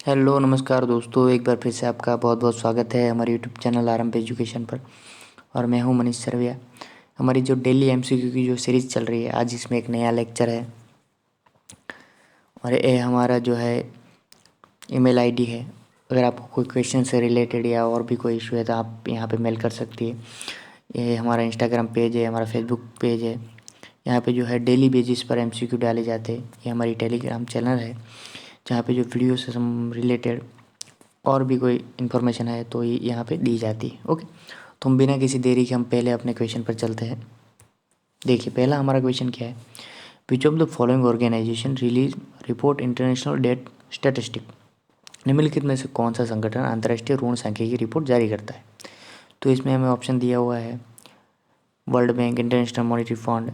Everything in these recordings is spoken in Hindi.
हेलो नमस्कार दोस्तों, एक बार फिर से आपका बहुत बहुत स्वागत है हमारे यूट्यूब चैनल आरंभ एजुकेशन पर। और मैं हूं मनीष सरविया। हमारी जो डेली एमसीक्यू की जो सीरीज़ चल रही है, आज इसमें एक नया लेक्चर है और ये हमारा जो है ईमेल आईडी है। अगर आपको कोई क्वेश्चन से रिलेटेड या और भी कोई इशू है तो आप यहाँ पे मेल कर सकती है। ये हमारा इंस्टाग्राम पेज है, हमारा फेसबुक पेज है। यहाँ पे जो है डेली बेसिस पर एमसीक्यू डाले जाते हैं। ये हमारी टेलीग्राम चैनल है जहाँ पे जो वीडियो से रिलेटेड और भी कोई इन्फॉर्मेशन है तो ये यहाँ पे दी जाती है। ओके, तो हम बिना किसी देरी के हम पहले अपने क्वेश्चन पर चलते हैं। देखिए, पहला हमारा क्वेश्चन क्या है। Which of the following organization release report international debt statistic. निम्नलिखित में से कौन सा संगठन अंतर्राष्ट्रीय ऋण संख्या की रिपोर्ट जारी करता है। तो इसमें हमें ऑप्शन दिया हुआ है world bank, international monetary fund,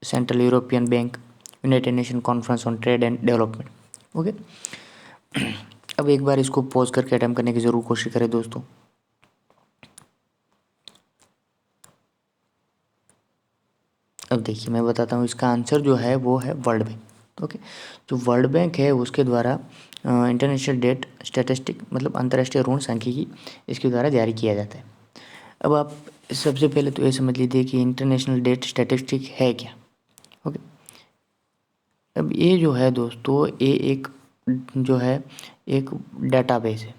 central European bank, United nation conference on trade and development. Okay, अब एक बार इसको पॉज करके अटेम्प्ट करने की ज़रूर कोशिश करें दोस्तों। अब देखिए, मैं बताता हूँ इसका आंसर जो है वो है वर्ल्ड बैंक। ओके, जो वर्ल्ड बैंक है उसके द्वारा इंटरनेशनल डेट स्टैटिस्टिक मतलब अंतर्राष्ट्रीय ऋण सांख्यिकी इसके द्वारा जारी किया जाता है। अब आप सबसे पहले तो ये समझ लीजिए कि इंटरनेशनल डेट स्टैटिस्टिक है क्या। ओके, अब ये जो है दोस्तों, ये एक जो है एक डाटाबेस है।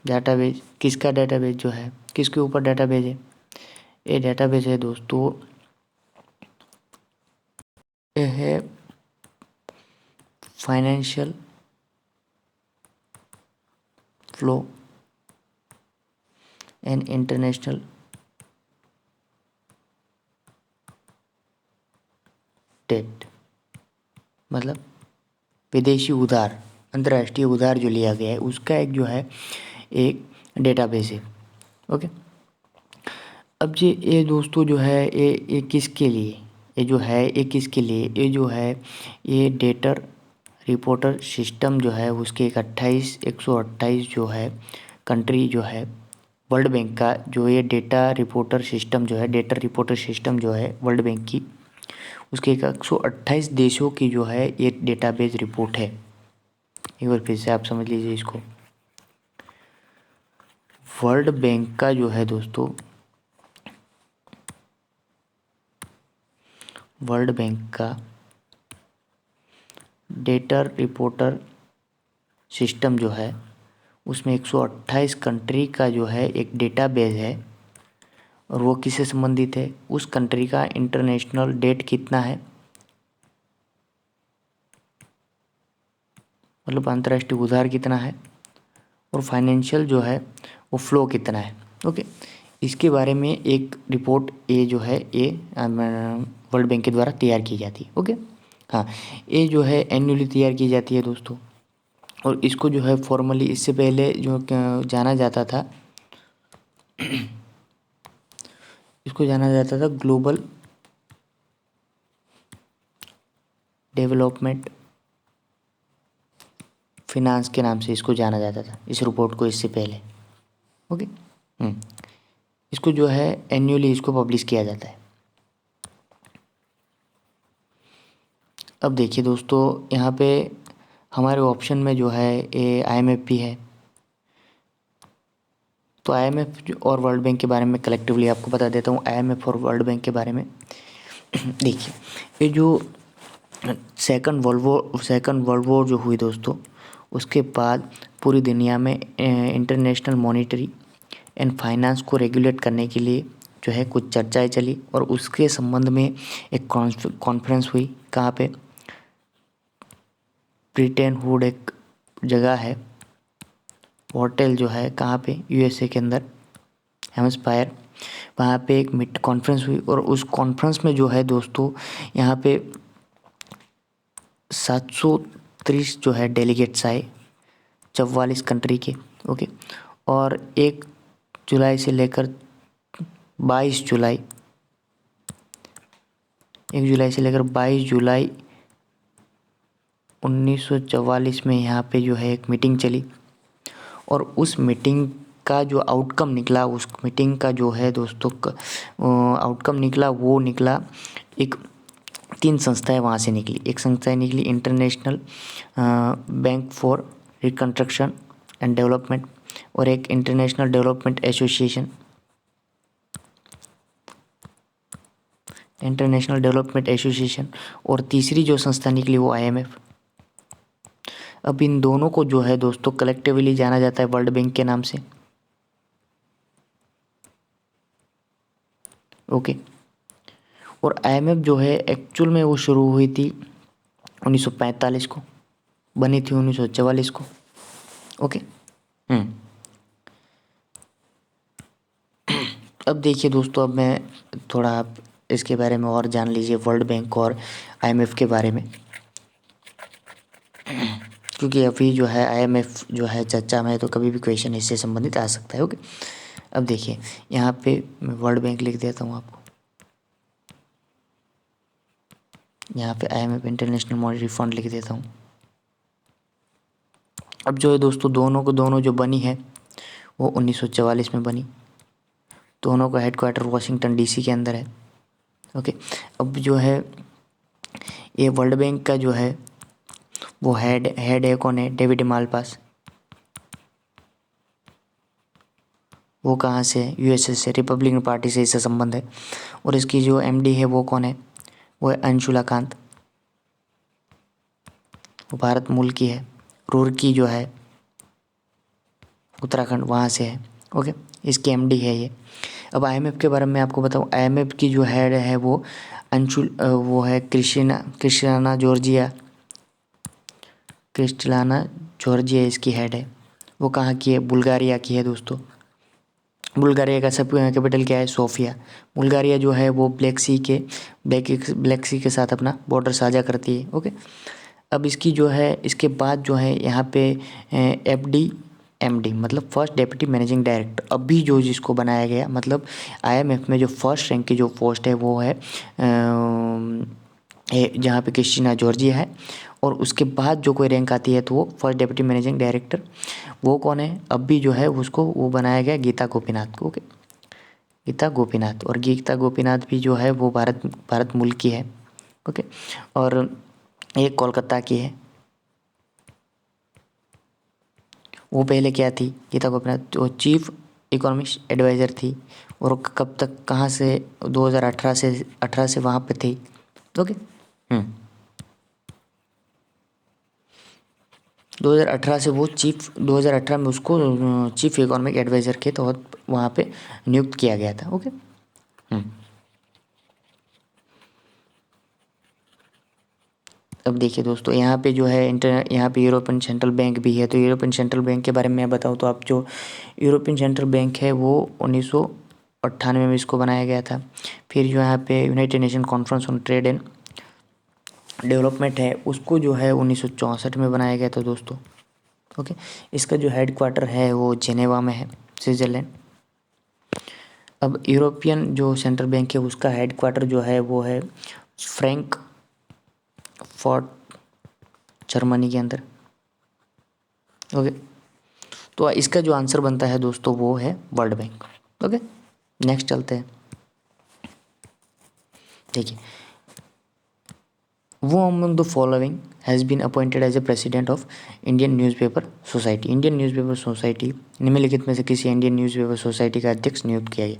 डाटाबेस किसका डाटाबेस जो है, किसके ऊपर डाटाबेस है। ये डाटाबेस है दोस्तों, ये है financial flow and international debt, मतलब विदेशी उधार, अंतर्राष्ट्रीय उधार जो लिया गया है उसका एक जो है एक डेटाबेस है। ओके, अब ये दोस्तों जो है ये किसके लिए, ये जो है ये किसके लिए, ये जो है ये डेटर रिपोर्टर सिस्टम जो है उसके एक 128 जो है कंट्री जो है वर्ल्ड बैंक का जो ये डेटा रिपोर्टर सिस्टम जो है, डेटा रिपोर्टर सिस्टम जो है वर्ल्ड बैंक की, उसके 128 देशों की जो है ये डेटाबेस रिपोर्ट है। एक बार फिर से आप समझ लीजिए इसको। वर्ल्ड बैंक का जो है दोस्तों, वर्ल्ड बैंक का डेटा रिपोर्टर सिस्टम जो है उसमें 128 कंट्री का जो है एक डेटाबेस है और वो किससे संबंधित है, उस कंट्री का इंटरनेशनल डेट कितना है, मतलब अंतर्राष्ट्रीय उधार कितना है, और फाइनेंशियल जो है वो फ्लो कितना है। ओके, इसके बारे में एक रिपोर्ट ये जो है ये वर्ल्ड बैंक के द्वारा तैयार की जाती है। ओके, हाँ, ये जो है एनुअली तैयार की जाती है दोस्तों। और इसको जो है फॉर्मली इससे पहले जो जाना जाता था, इसको जाना जाता था ग्लोबल डेवलपमेंट फिनांस के नाम से इसको जाना जाता था, इस रिपोर्ट को इससे पहले। ओके, इसको जो है एन्युअली इसको पब्लिश किया जाता है। अब देखिए दोस्तों, यहाँ पे हमारे ऑप्शन में जो है ये IMF भी है। तो IMF और वर्ल्ड बैंक के बारे में कलेक्टिवली आपको बता देता हूँ। IMF और वर्ल्ड बैंक के बारे में देखिए, ये जो सेकंड वर्ल्ड वॉर जो हुई दोस्तों, उसके बाद पूरी दुनिया में इंटरनेशनल मॉनिटरी एंड फाइनेंस को रेगुलेट करने के लिए जो है कुछ चर्चाएं चली और उसके संबंध में एक कॉन्फ्रेंस हुई। कहाँ पे, ब्रिटेन वुड एक जगह है, होटल जो है कहाँ पे, USA के अंदर हेम्सपायर, वहाँ पे एक कॉन्फ्रेंस हुई और उस कॉन्फ्रेंस में जो है दोस्तों यहाँ पे 730 जो है डेलीगेट्स आए 44 कंट्री के। ओके, और 1 जुलाई से लेकर 22 जुलाई 1 जुलाई से लेकर 22 जुलाई 1944 में यहाँ पे जो है एक मीटिंग चली और उस मीटिंग का जो आउटकम निकला, उस मीटिंग का जो है दोस्तों आउटकम निकला, वो निकला एक 3 संस्थाएं वहाँ से निकली। एक संस्था निकली international bank for reconstruction and development, और एक international development association, international development association, और तीसरी जो संस्था निकली वो IMF। अब इन दोनों को जो है दोस्तों कलेक्टिवली जाना जाता है वर्ल्ड बैंक के नाम से। ओके। और IMF जो है एक्चुअल में वो शुरू हुई थी 1945 को, बनी थी 1944 को। ओके। अब देखिए दोस्तों, अब मैं थोड़ा आप इसके बारे में और जान लीजिए, वर्ल्ड बैंक और IMF के बारे में, क्योंकि अभी जो है IMF जो है चर्चा में है, तो कभी भी क्वेश्चन इससे संबंधित आ सकता है। ओके। अब देखिए यहाँ पे मैं वर्ल्ड बैंक लिख देता हूँ आपको, यहाँ पे IMF इंटरनेशनल मॉनेटरी फंड लिख देता हूँ। अब जो है दोस्तों दोनों जो बनी है वो 1944 में बनी। दोनों का हेडक्वार्टर वाशिंगटन DC के अंदर है। ओके। अब जो है ये वर्ल्ड बैंक का जो है वो हेड है कौन है? David Malpass. वो कहाँ से है? USA से, रिपब्लिकन पार्टी से इसका संबंध है। और इसकी जो MD है वो कौन है? वो है अंशुला कांत, वो भारत मूल की है। रुड़की जो है उत्तराखंड, वहाँ से है। ओके। इसकी MD है ये। अब IMF के बारे में आपको बताऊँ, IMF की जो हेड है वो वो है क्रिस्टियाना जॉर्जिया इसकी हेड है। वो कहाँ की है? बुल्गारिया की है दोस्तों। बुल्गारिया का सब कैपिटल क्या है? सोफिया। बुल्गारिया जो है वो ब्लैक सी के साथ अपना बॉर्डर साझा करती है। ओके। अब इसकी जो है इसके बाद जो है यहाँ पे MD मतलब फर्स्ट डेप्यूटी मैनेजिंग डायरेक्टर, अभी जो जिसको बनाया गया, मतलब IMF में जो फर्स्ट रैंक की जो पोस्ट है वो है जहाँ पे क्रिस्टिना जॉर्जिया है। और उसके बाद जो कोई रैंक आती है तो वो फर्स्ट डेप्यूटी मैनेजिंग डायरेक्टर, वो कौन है? अभी जो है उसको वो बनाया गया गीता गोपीनाथ को। ओके। गीता गोपीनाथ, और गीता गोपीनाथ भी जो है वो भारत मूल की है। ओके। और एक कोलकाता की है। वो पहले क्या थी? गीता गोपीनाथ वो चीफ इकोनॉमिस्ट एडवाइज़र थी। और कब तक, कहाँ से? 2018 से वहाँ पे थी। ओके। 2018 से वो 2018 में उसको चीफ इकोनॉमिक एडवाइज़र के तौर वहाँ पे नियुक्त किया गया था। ओके। अब देखिए दोस्तों, यहाँ पे जो है यहाँ पे यूरोपियन सेंट्रल बैंक भी है। तो यूरोपियन सेंट्रल बैंक के बारे में मैं बताऊँ तो आप जो यूरोपियन सेंट्रल बैंक है वो 1998 में इसको बनाया गया था। फिर जो यहाँ पे United nation conference on trade and development है, उसको जो है 1964 में बनाया गया था दोस्तों। ओके। इसका जो हेड क्वार्टर है वो जेनेवा में है, स्विट्ज़रलैंड। अब यूरोपियन जो सेंट्रल बैंक है उसका हेड क्वार्टर जो है वो है फ्रैंकफर्ट, जर्मनी के अंदर। ओके। तो इसका जो आंसर बनता है दोस्तों वो है वर्ल्ड बैंक। ओके। नेक्स्ट चलते हैं। देखिए, वो among the following has been appointed as a president of Indian newspaper society. Indian newspaper society निम्नलिखित में से किसी इंडियन न्यूज़पेपर सोसाइटी का अध्यक्ष नियुक्त किया गया?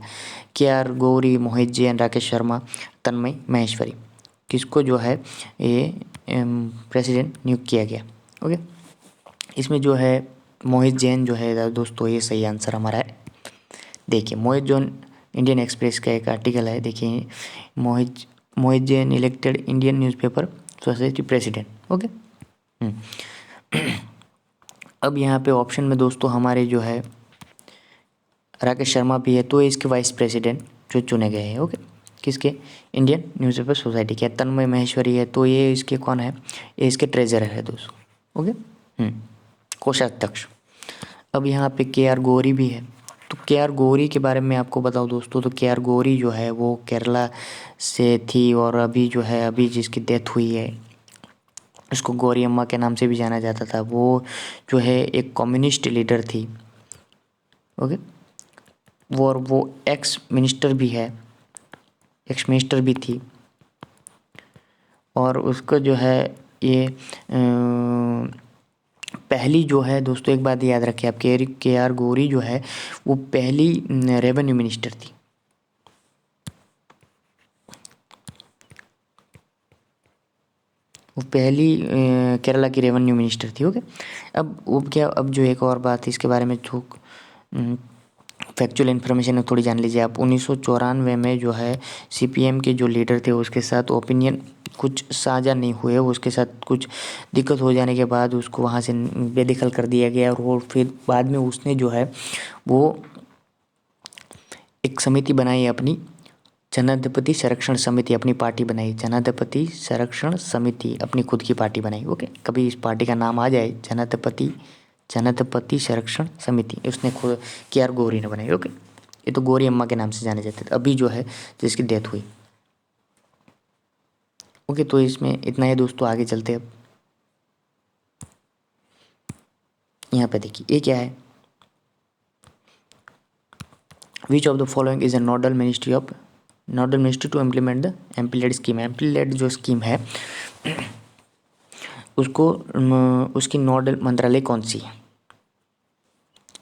KR गौरी, मोहित जैन, राकेश शर्मा, तन्मय महेश्वरी। किसको जो है ये प्रेसिडेंट नियुक्त किया गया? ओके। इसमें जो है मोहित जैन जो है दोस्तों, ये सही आंसर हमारा है। देखिए मोहित जैन, इंडियन एक्सप्रेस का एक आर्टिकल है। देखिए Mohit Jain elected Indian newspaper society president. Okay. अब यहाँ पे ऑप्शन में दोस्तों हमारे जो है राकेश शर्मा भी है, तो इसके वाइस प्रेसिडेंट जो चुने गए हैं। ओके। किसके? इंडियन न्यूज़पेपर सोसाइटी के। तन्मय महेश्वरी है, तो ये इसके कौन है? ये इसके ट्रेजरर है दोस्तों। ओके। कोषाध्यक्ष। अब यहाँ पे KR गौरी भी है। तो KR गौरी के बारे में आपको बताओ दोस्तों, तो KR गौरी जो है वो केरला से थी, और अभी जिसकी डेथ हुई है इसको गौरी अम्मा के नाम से भी जाना जाता था। वो जो है एक कम्युनिस्ट लीडर थी। ओके। वो एक्स मिनिस्टर भी थी। और उसको जो है ये पहली जो है दोस्तों, एक बात याद रखिए, आप के आर गौरी जो है वो पहली रेवेन्यू मिनिस्टर थी। वो पहली केरला की रेवेन्यू मिनिस्टर थी। ओके, अब वो क्या, अब जो एक और बात है इसके बारे में थोक फैक्चुअल इन्फॉर्मेशन थोड़ी जान लीजिए आप। 1994 में जो है सीपीएम के जो लीडर थे उसके साथ ओपिनियन कुछ साझा नहीं हुए, उसके साथ कुछ दिक्कत हो जाने के बाद उसको वहाँ से बेदखल कर दिया गया। और वो फिर बाद में उसने जो है वो एक समिति बनाई अपनी, जनाधिपति संरक्षण समिति, अपनी पार्टी बनाई, जनाधिपति संरक्षण समिति, अपनी खुद की पार्टी बनाई। ओके, कभी इस पार्टी का नाम आ जाए जनाधिपति संरक्षण समिति, उसने खुद के आर गौरी ने बनाई। ओके, ये तो गौरी अम्मा के नाम से जाने जाते थे, अभी जो है जिसकी डेथ हुई। ओके, तो इसमें इतना ही दोस्तों, आगे चलते हैं। अब यहाँ पे देखिए ये क्या है, which of the following is a nodal ministry to implement the MP LAD scheme. MP LAD जो स्कीम है उसको उसकी नोडल मंत्रालय कौन सी है?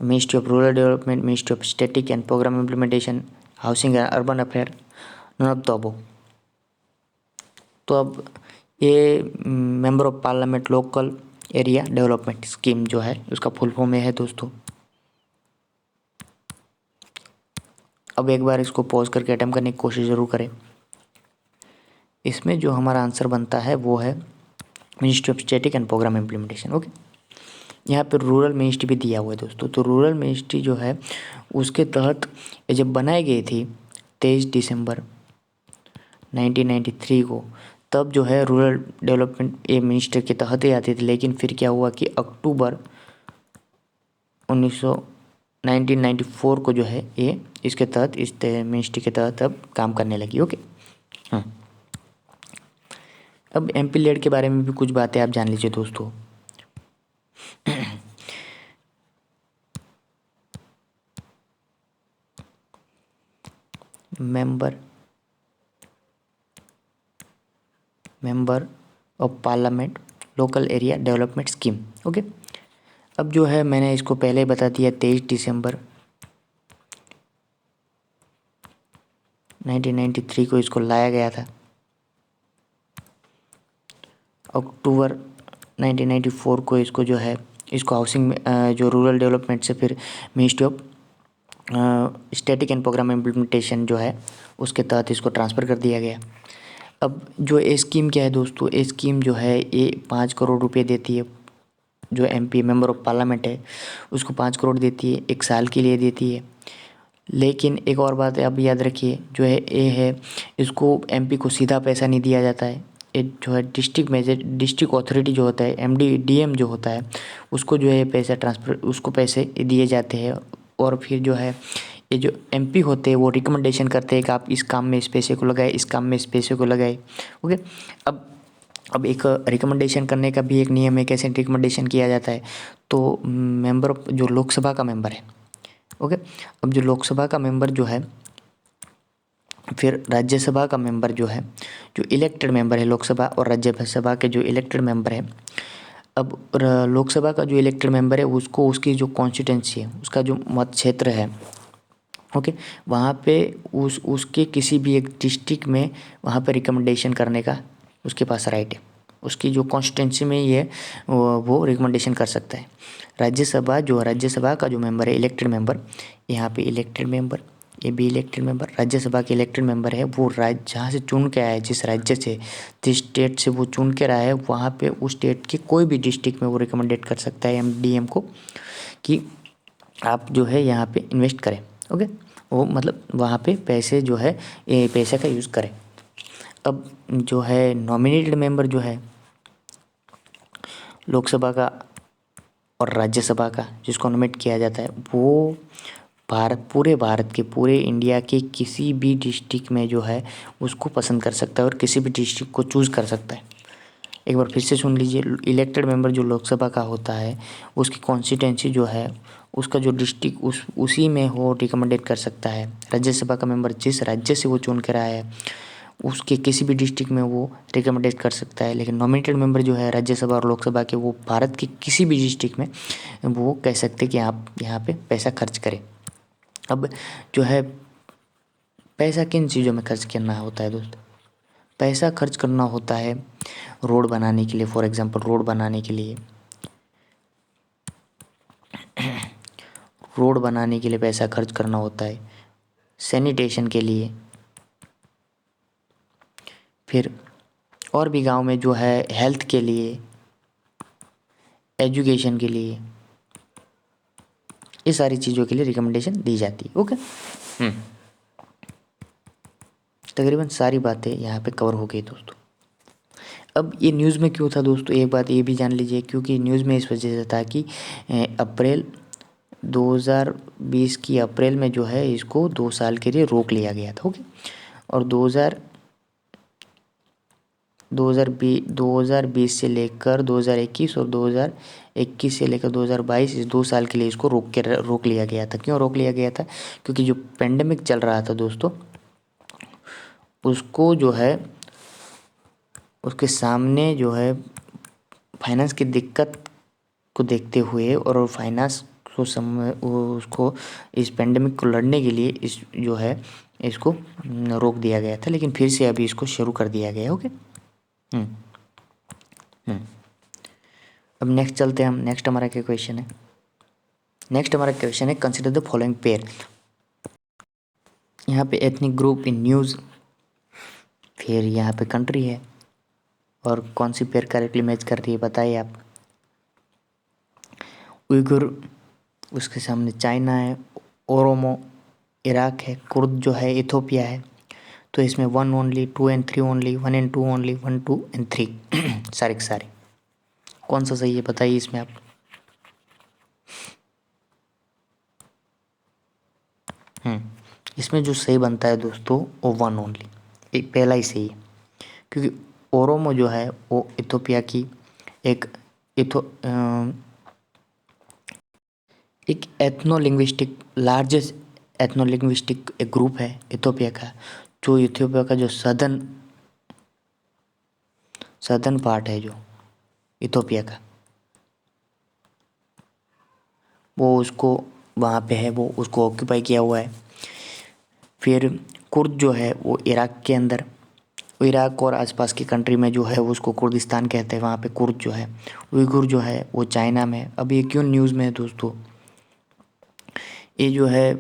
Ministry of rural development, ministry of static and programme implementation, housing and urban affair, none of the above. तो अब ये member of parliament local area development scheme जो है उसका फुल फॉर्म में है दोस्तों। अब एक बार इसको पॉज करके अटेम्प्ट करने की कोशिश ज़रूर करें। इसमें जो हमारा आंसर बनता है वो है ministry of static and programme implementation. Okay, यहाँ पे रूरल मिनिस्ट्री भी दिया हुआ है दोस्तों। तो रूरल मिनिस्ट्री जो है उसके तहत ये जब बनाई गई थी 23 दिसंबर 1993 को, तब जो है रूरल डेवलपमेंट ये मिनिस्टर के तहत ही आती थी। लेकिन फिर क्या हुआ कि अक्टूबर 1994 को जो है ये इसके तहत, इस मिनिस्ट्री के तहत अब काम करने लगी। ओके, हाँ, अब एमपी-लेड के बारे में भी कुछ बातें आप जान लीजिए दोस्तों। Member of parliament local area development scheme. Okay, अब जो है मैंने इसको पहले बता दिया, 23 दिसंबर 1993 को इसको लाया गया था। अक्टूबर 1994 को इसको जो है इसको हाउसिंग में जो रूरल डेवलपमेंट से फिर ministry of static and programme implementation जो है उसके तहत इसको ट्रांसफ़र कर दिया गया। अब जो ये स्कीम क्या है दोस्तों, ये स्कीम जो है ये 5 करोड़ रुपए देती है। जो एमपी मेंबर ऑफ पार्लियामेंट है उसको 5 करोड़ देती है, 1 साल के लिए देती है। लेकिन एक और बात है, आप याद रखिए, जो है ये है इसको एमपी को सीधा पैसा नहीं दिया जाता है। ये जो है डिस्ट्रिक्ट अथॉरिटी जो होता है, एमडी डीएम जो होता है, उसको जो है पैसा ट्रांसफ़र, उसको पैसे दिए जाते हैं। और फिर जो है ये जो एमपी होते हैं वो रिकमेंडेशन करते हैं कि आप इस काम में इस पैसे को लगाए, इस काम में इस पैसे को लगाए। ओके, अब एक रिकमेंडेशन करने का भी एक नियम है, कैसे रिकमेंडेशन किया जाता है। तो मेंबर ऑफ जो लोकसभा का मेंबर है, ओके, अब जो लोकसभा का मेंबर जो है, फिर राज्यसभा का मेंबर जो है, जो इलेक्टेड मेंबर है लोकसभा और राज्यसभा के जो इलेक्टेड मेंबर है। अब लोकसभा का जो इलेक्टेड मेंबर है उसको उसकी जो कॉन्स्टिट्यूंसी है, उसका जो मत क्षेत्र है, ओके, वहाँ पे उसके किसी भी एक डिस्ट्रिक्ट में वहाँ पे रिकमेंडेशन करने का उसके पास राइट है। उसकी जो कॉन्स्टिट्यूंसी में ये वो रिकमेंडेशन कर सकता है। राज्यसभा का जो मेंबर है इलेक्टेड मेंबर, यहाँ पे इलेक्टेड मेंबर, ये भी इलेक्टेड मेंबर, राज्यसभा के इलेक्टेड मेंबर है, वो राज्य जहाँ से चुन के आया है, जिस राज्य से, जिस स्टेट से वो चुन के रहा है, वहाँ पे उस स्टेट के कोई भी डिस्ट्रिक्ट में वो रिकमेंडेट कर सकता है एमडीएम को कि आप जो है यहाँ पे इन्वेस्ट करें। ओके, वो मतलब वहाँ पे पैसे जो है ये पैसे का यूज़ करें। अब जो है नॉमिनेटेड मेंबर जो है लोकसभा का और राज्यसभा का, जिसको नॉमिनेट किया जाता है, वो पूरे भारत के, पूरे इंडिया के किसी भी डिस्ट्रिक्ट में जो है उसको पसंद कर सकता है और किसी भी डिस्ट्रिक्ट को चूज़ कर सकता है। एक बार फिर से सुन लीजिए, इलेक्टेड मेंबर जो लोकसभा का होता है उसकी कॉन्स्टिट्यूंसी जो है, उसका जो डिस्ट्रिक्ट उसी में हो रिकमेंडेड कर सकता है। राज्यसभा का मेंबर जिस राज्य से वो चुन कर आया है उसके किसी भी डिस्ट्रिक्ट में वो रिकमेंडेड कर सकता है। लेकिन नॉमिनेटेड मेंबर जो है राज्यसभा और लोकसभा के, वो भारत के किसी भी डिस्ट्रिक्ट में वो कह सकते हैं कि आप यहाँ पे पैसा खर्च करें। अब जो है पैसा किन चीज़ों में खर्च करना होता है दोस्तों? पैसा खर्च करना होता है रोड बनाने के लिए। फॉर एग्जांपल रोड बनाने के लिए, रोड बनाने के लिए पैसा खर्च करना होता है, सैनिटेशन के लिए, फिर और भी गांव में जो है हेल्थ के लिए, एजुकेशन के लिए, ये सारी चीज़ों के लिए रिकमेंडेशन दी जाती है। ओके, तकरीबन सारी बातें यहाँ पे कवर हो गई दोस्तों। अब ये न्यूज़ में क्यों था दोस्तों, एक बात ये भी जान लीजिए, क्योंकि न्यूज़ में इस वजह से था कि अप्रैल 2020 की अप्रैल में जो है इसको 2 साल के लिए रोक लिया गया था। ओके, और 2020 से लेकर 2021 और 2021 से लेकर 2022, इस 2 साल के लिए इसको रोक लिया गया था। क्यों रोक लिया गया था? क्योंकि जो पेंडेमिक चल रहा था दोस्तों, उसको जो है उसके सामने जो है फाइनेंस की दिक्कत को देखते हुए और फाइनेंस को उसको इस पेंडेमिक को लड़ने के लिए इस जो है इसको रोक दिया गया था। लेकिन फिर से अभी इसको शुरू कर दिया गया है। ओके, अब नेक्स्ट चलते हैं हम। नेक्स्ट हमारा क्या क्वेश्चन है? नेक्स्ट हमारा क्वेश्चन है कंसिडर द फॉलोइंग पेयर। यहाँ पे एथनिक ग्रुप इन न्यूज़, फिर यहाँ पे कंट्री है, और कौन सी पेयर करेक्टली मैच कर रही है बताइए आप। उइगुर, उसके सामने चाइना है, ओरोमो इराक है, कुर्द जो है इथोपिया है। तो इसमें 1 only, 2 and 3 only, 1 and 2 only, 1 2 and 3 सारे के सारे कौन सा सही है बताइए इसमें आप। इसमें जो सही बनता है दोस्तों वो 1 ओनली, एक पहला ही सही है। क्योंकि ओरोमो जो है वो इथोपिया की एक एक एथनो लार्जेस्ट एथनो लिंग्विस्टिक एक ग्रुप है इथोपिया का, जो इथोपिया का जो सदर्न पार्ट है जो इथोपिया का, वो उसको वहाँ पे है, वो उसको ऑक्यूपाई किया हुआ है। फिर कुर्द जो है वो इराक के अंदर, इराक और आसपास की कंट्री में जो है वो उसको कुर्दिस्तान कहते हैं, वहाँ पे कुर्द जो है। उइगुर जो है वो चाइना में। अब ये क्यों न्यूज़ में है दोस्तों? ये जो है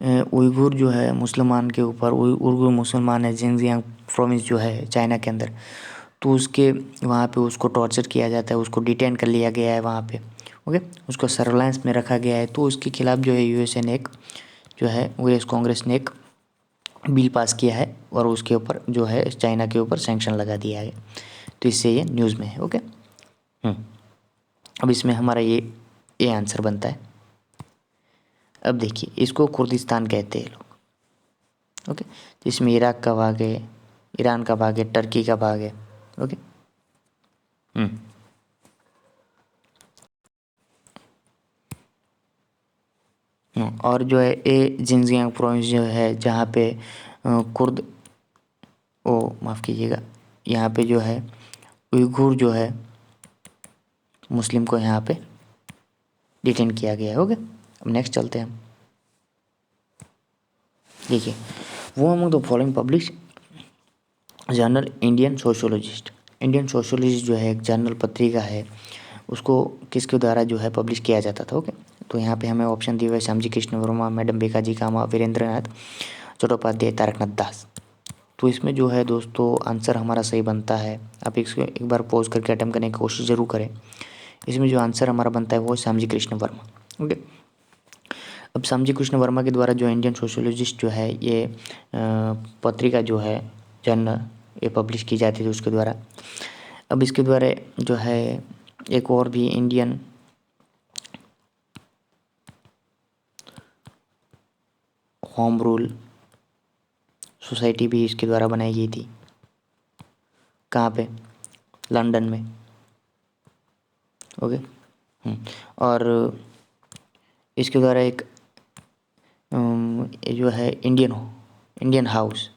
उइगुर जो है मुसलमान के ऊपर, उइगुर मुसलमान है, जिनजियांग प्रोविंस जो है चाइना के अंदर, तो उसके वहाँ पे उसको टॉर्चर किया जाता है, उसको डिटेन कर लिया गया है वहाँ पे। ओके, उसको सर्वेलेंस में रखा गया है। तो उसके खिलाफ़ जो है यूएसए ने एक जो है यूएस कांग्रेस ने एक बिल पास किया है और उसके ऊपर जो है चाइना के ऊपर सैंक्शन लगा दिया है। तो इससे ये न्यूज़ में है। ओके, अब इसमें हमारा ये आंसर बनता है। अब देखिए, इसको कुर्दिस्तान कहते हैं लोग। ओके, जिसमें इराक का भाग है, ईरान का भाग है, टर्की का भाग है। ओके, और जो है ये जिनजियांग प्रोविंस जो है जहाँ पे कुर्द, ओ माफ़ कीजिएगा, यहाँ पे जो है उइगुर जो है मुस्लिम को यहाँ पे डिटेन किया गया है। ओके, अब नेक्स्ट चलते हैं हम। देखिए, वो among the following publish journal Indian sociologist. Indian sociologist जो है एक जर्नल पत्रिका है, उसको किसके द्वारा जो है पब्लिश किया जाता था। ओके, तो यहाँ पे हमें ऑप्शन दिए हुए श्यामजी कृष्ण वर्मा, मैडम बेकाजी कामा, वीरेंद्र नाथ चट्टोपाध्याय, तारकनाथ दास। तो इसमें जो है दोस्तों आंसर हमारा सही बनता है। आप इसको एक बार पॉज करके अटेम्प्ट करने की कोशिश ज़रूर करें। इसमें जो आंसर हमारा बनता है वो श्यामजी कृष्ण वर्मा। ओके, अब श्यामजी कृष्ण वर्मा के द्वारा जो इंडियन सोशियोलॉजिस्ट जो है ये पत्रिका जो है जर्नल ये पब्लिश की जाती थी उसके द्वारा। अब इसके द्वारा जो है एक और भी इंडियन होम रूल सोसाइटी भी इसके द्वारा बनाई गई थी। कहाँ पे? लंदन में। ओके, और इसके द्वारा एक ये जो है इंडिया हाउस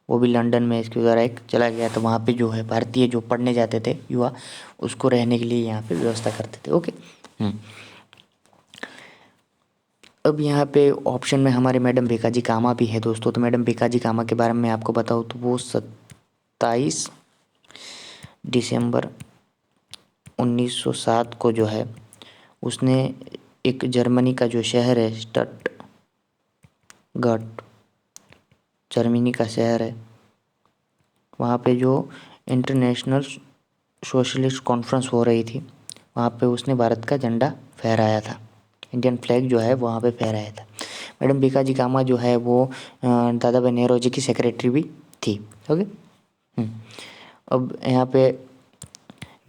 वो भी लंदन में इसके द्वारा एक चला गया था। वहाँ पे जो है भारतीय जो पढ़ने जाते थे युवा, उसको रहने के लिए यहाँ पे व्यवस्था करते थे। ओके। अब यहाँ पे ऑप्शन में हमारे मैडम भीकाजी कामा भी है दोस्तों। तो मैडम भीकाजी कामा के बारे में आपको बताऊँ तो वो 27 दिसंबर 1907 को जो है उसने एक जर्मनी का जो शहर है स्टटगार्ट, जर्मनी का शहर है, वहाँ पे जो इंटरनेशनल सोशलिस्ट कॉन्फ्रेंस हो रही थी, वहाँ पे उसने भारत का झंडा फहराया था। इंडियन फ्लैग जो है वहाँ पे फहराया था। मैडम भीकाजी कामा जो है वो दादा भाई नेहरू की सेक्रेटरी भी थी। ओके। अब यहाँ पे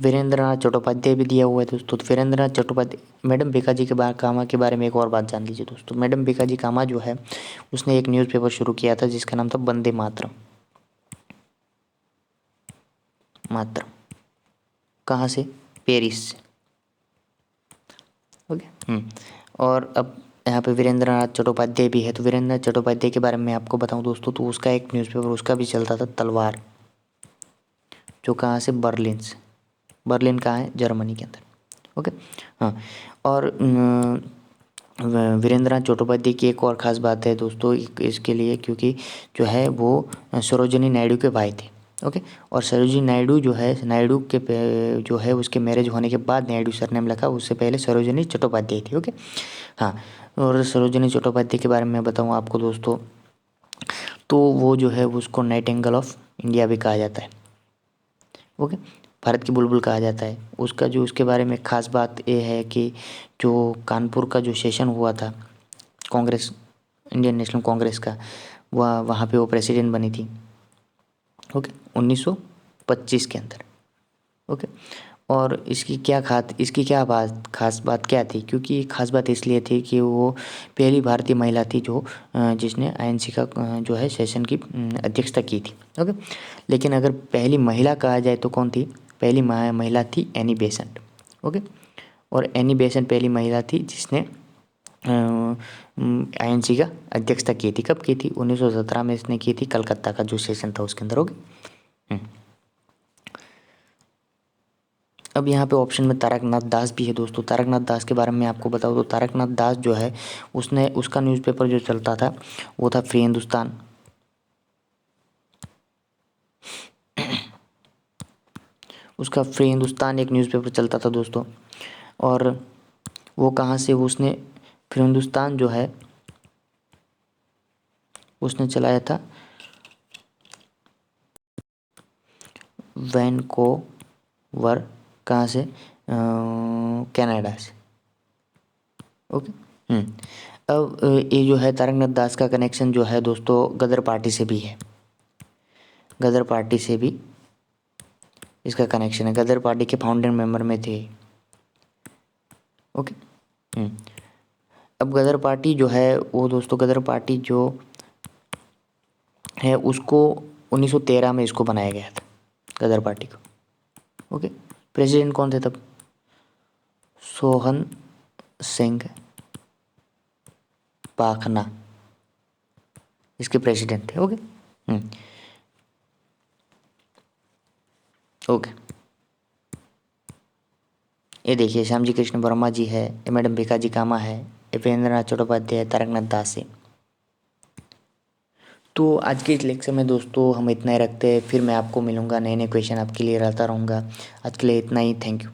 वीरेंद्रनाथ चट्टोपाध्याय भी दिया हुआ है दोस्तों। तो वीरेंद्रनाथ चट्टोपाध्याय, मैडम भीकाजी के कामा के बारे में एक और बात जान लीजिए दोस्तों। मैडम भीकाजी कामा जो है उसने एक न्यूज़पेपर शुरू किया था जिसका नाम था वंदे मातरम। कहाँ से? पेरिस से। ओके। और अब यहाँ पे वीरेंद्रनाथ चट्टोपाध्याय भी है। तो वीरेंद्रनाथ चट्टोपाध्याय के बारे में आपको बताऊँ दोस्तों तो उसका एक न्यूज़पेपर उसका भी चलता था तलवार, जो कहाँ से? बर्लिन से। बर्लिन कहाँ है? जर्मनी के अंदर। ओके। हाँ। और वीरेंद्रनाथ चट्टोपाध्याय की एक और ख़ास बात है दोस्तों इसके लिए, क्योंकि जो है वो सरोजिनी नायडू के भाई थे। ओके। और सरोजिनी नायडू जो है, नायडू के जो है उसके मैरिज होने के बाद नायडू सरनेम रखा, उससे पहले सरोजिनी चट्टोपाध्याय थी। ओके। हाँ। और सरोजिनी चट्टोपाध्याय के बारे में बताऊँ आपको दोस्तों तो वो जो है उसको नाइटिंगेल ऑफ इंडिया भी कहा जाता है। ओके। भारत की बुलबुल कहा जाता है। उसका जो उसके बारे में ख़ास बात ये है कि जो कानपुर का जो सेशन हुआ था कांग्रेस, इंडियन नेशनल कांग्रेस का, वह वहाँ पे वो प्रेसिडेंट बनी थी। ओके। 1925 के अंदर। ओके। और इसकी क्या बात, खास बात क्या थी? क्योंकि खास बात इसलिए थी कि वो पहली भारतीय महिला थी जो जिसने आईएनसी का जो है सेशन की अध्यक्षता की थी। ओके। लेकिन अगर पहली महिला कहा जाए तो कौन थी? पहली महिला थी एनी बेसेंट। ओके। और एनी बेसेंट पहली महिला थी जिसने आईएनसी का अध्यक्षता की थी। कब की थी? 1917 में इसने की थी, कलकत्ता का जो सेशन था उसके अंदर। ओके। अब यहाँ पे ऑप्शन में तारकनाथ दास भी है दोस्तों। तारकनाथ दास के बारे में आपको बताऊँ तो तारकनाथ दास जो है उसका न्यूज़पेपर जो चलता था वो था फ्री हिंदुस्तान। उसका फ्री हिंदुस्तान एक न्यूज़पेपर चलता था दोस्तों। और वो कहाँ से उसने फ्री हिंदुस्तान जो है उसने चलाया था वैनकोवर, कहाँ से? कनाडा से। ओके। अब ये जो है तारकनाथ दास का कनेक्शन जो है दोस्तों गदर पार्टी से भी है। गदर पार्टी से भी इसका कनेक्शन है। गदर पार्टी के फाउंडिंग मेंबर में थे। ओके। अब गदर पार्टी जो है वो दोस्तों, गदर पार्टी जो है उसको 1913 में इसको बनाया गया था, गदर पार्टी को। ओके। प्रेसिडेंट कौन थे तब? सोहन सिंह पाखना इसके प्रेसिडेंट थे। ओके। ओके। ये देखिए श्यामजी कृष्ण वर्मा जी है, ये मैडम भीकाजी कामा है, ये वीरेंद्रनाथ चट्टोपाध्याय, तारकनाथ दास है। तो आज के इस लेक्चर में दोस्तों हम इतना ही रखते हैं। फिर मैं आपको मिलूँगा, नए नए क्वेश्चन आपके लिए लाता रहूँगा। आज के लिए इतना ही। Thank you.